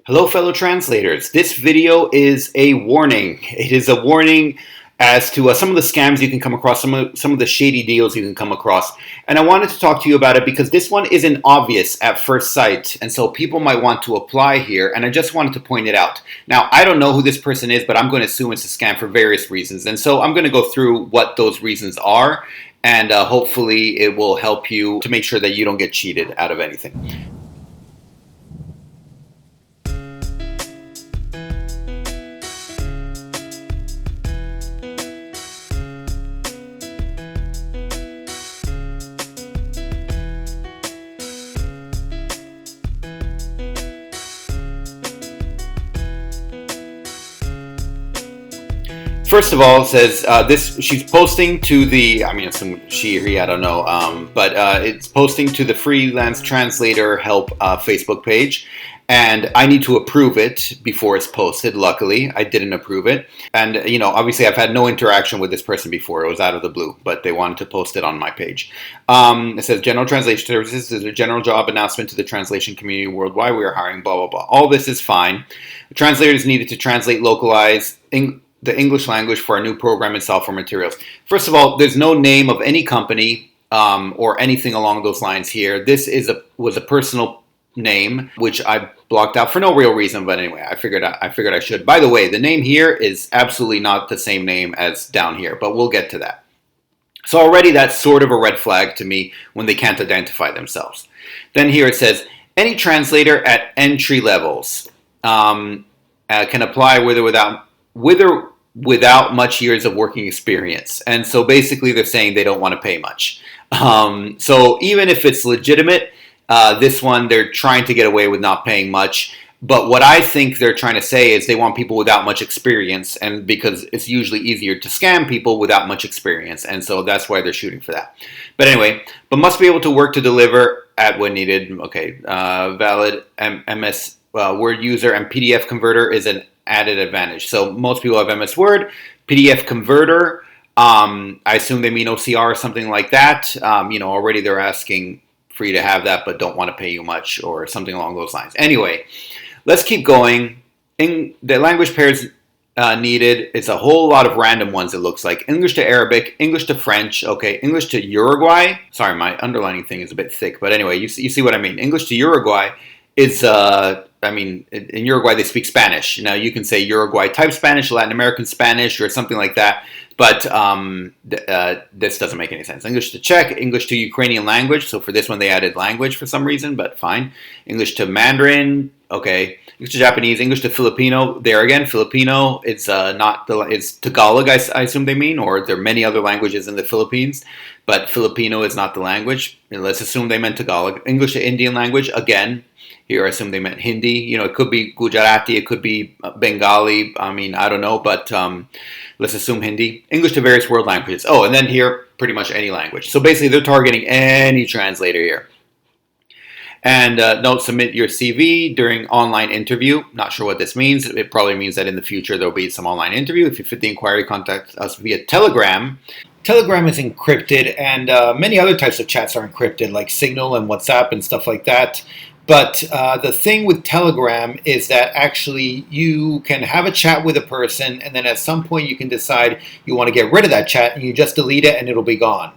Hello, fellow translators. This video is a warning. It is a warning as to some of the scams you can come across, some of the shady deals you can come across. And I wanted to talk to you about it because this one isn't obvious at first sight, and so people might want to apply here, and I just wanted to point it out. Now, I don't know who this person is, but I'm going to assume it's a scam for various reasons, and so I'm going to go through what those reasons are, and hopefully it will help you to make sure that you don't get cheated out of anything. First of all, it says she's posting to the, she or he, I don't know, but it's posting to the Freelance Translator Help Facebook page, and I need to approve it before it's posted. Luckily, I didn't approve it, and obviously I've had no interaction with this person before. It was out of the blue, but they wanted to post it on my page. It says General Translation Services is a general job announcement to the translation community worldwide. We are hiring, blah blah blah. All this is fine. Translators needed to translate, localize the English language for our new program and software materials. First of all, there's no name of any company or anything along those lines here. This was a personal name, which I blocked out for no real reason, but anyway, I figured I should. By the way, the name here is absolutely not the same name as down here, but we'll get to that. So already that's sort of a red flag to me when they can't identify themselves. Then here it says, any translator at entry levels can apply with or without much years of working experience. And so basically they're saying they don't want to pay much. So even if it's legitimate, this one, they're trying to get away with not paying much. But what I think they're trying to say is they want people without much experience, and because it's usually easier to scam people without much experience. And so that's why they're shooting for that. But anyway, but must be able to work to deliver at when needed. Okay, valid MS Word user and PDF converter is an added advantage. So most people have MS Word, PDF converter. I assume they mean OCR or something like that. Already they're asking for you to have that, but don't want to pay you much or something along those lines. Anyway, let's keep going. The language pairs needed is a whole lot of random ones. It looks like English to Arabic, English to French. Okay, English to Uruguay. Sorry, my underlining thing is a bit thick, but anyway, you see what I mean. English to Uruguay is in Uruguay they speak Spanish. Now you can say Uruguay type Spanish, Latin American Spanish, or something like that. But this doesn't make any sense. English to Czech, English to Ukrainian language. So for this one they added language for some reason, but fine. English to Mandarin. Okay. English to Japanese, English to Filipino. There again, Filipino. It's it's Tagalog. I assume they mean, or there are many other languages in the Philippines, but Filipino is not the language. And let's assume they meant Tagalog. English to Indian language. Again, here I assume they meant Hindi. It could be Gujarati, it could be Bengali. I don't know, but let's assume Hindi. English to various world languages. Oh, and then here, pretty much any language. So basically, they're targeting any translator here. And don't submit your CV during online interview. Not sure what this means. It probably means that in the future there'll be some online interview. If you fit the inquiry, contact us via Telegram. Telegram is encrypted, and many other types of chats are encrypted, like Signal and WhatsApp and stuff like that. But the thing with Telegram is that actually you can have a chat with a person, and then at some point you can decide you want to get rid of that chat, and you just delete it and it'll be gone.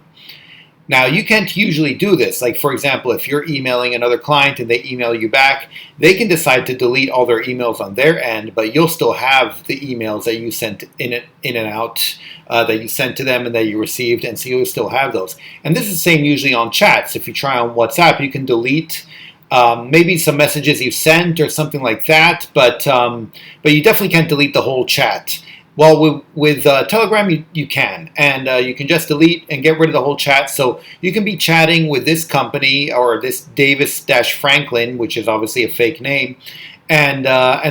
Now, you can't usually do this. Like, for example, if you're emailing another client and they email you back, they can decide to delete all their emails on their end, but you'll still have the emails that you sent in and out, that you sent to them and that you received, and so you'll still have those. And this is the same usually on chats. If you try on WhatsApp, you can delete maybe some messages you sent or something like that, but you definitely can't delete the whole chat. Well, with Telegram, you can, and you can just delete and get rid of the whole chat. So you can be chatting with this company or this Davis-Franklin, which is obviously a fake name, and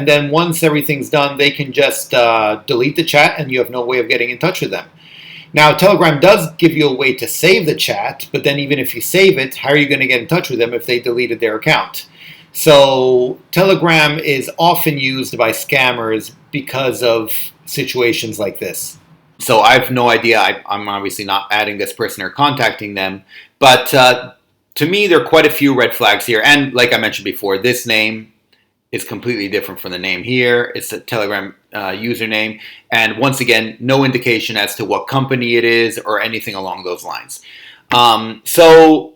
then once everything's done, they can just delete the chat, and you have no way of getting in touch with them. Now, Telegram does give you a way to save the chat, but then even if you save it, how are you going to get in touch with them if they deleted their account? So Telegram is often used by scammers because of situations like this. So I have no idea. I'm obviously not adding this person or contacting them, but to me, there are quite a few red flags here. And like I mentioned before, this name is completely different from the name here. It's a Telegram username. And once again, no indication as to what company it is or anything along those lines. So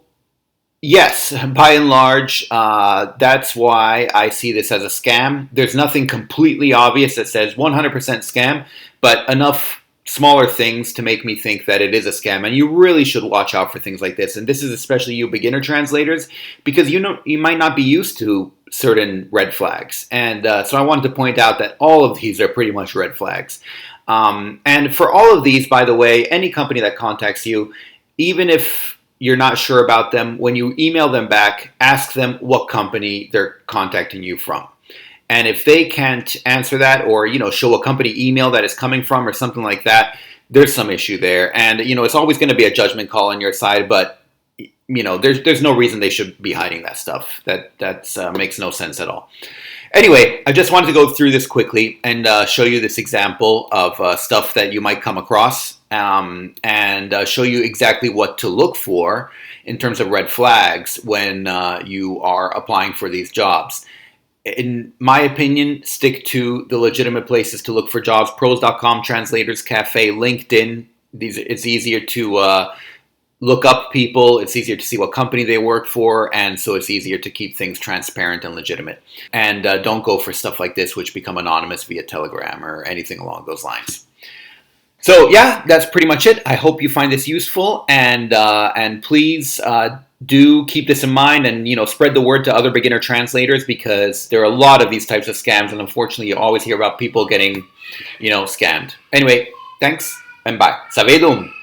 yes, by and large, that's why I see this as a scam. There's nothing completely obvious that says 100% scam, but enough smaller things to make me think that it is a scam. And you really should watch out for things like this. And this is especially you beginner translators, because you might not be used to certain red flags. And so I wanted to point out that all of these are pretty much red flags. And for all of these, by the way, any company that contacts you, even if you're not sure about them, when you email them back, ask them what company they're contacting you from. And if they can't answer that, or show a company email that it's coming from or something like that, there's some issue there. And it's always going to be a judgment call on your side, but there's no reason they should be hiding that stuff. That makes no sense at all. Anyway, I just wanted to go through this quickly and show you this example of stuff that you might come across, and show you exactly what to look for in terms of red flags when you are applying for these jobs. In my opinion, stick to the legitimate places to look for jobs: pros.com, Translators Cafe, LinkedIn. It's easier to look up people. It's easier to see what company they work for, and so it's easier to keep things transparent and legitimate. And don't go for stuff like this, which become anonymous via Telegram or anything along those lines. So yeah, that's pretty much it. I hope you find this useful, and please do keep this in mind, and spread the word to other beginner translators, because there are a lot of these types of scams, and unfortunately you always hear about people getting scammed. Anyway, thanks and bye. Savedum.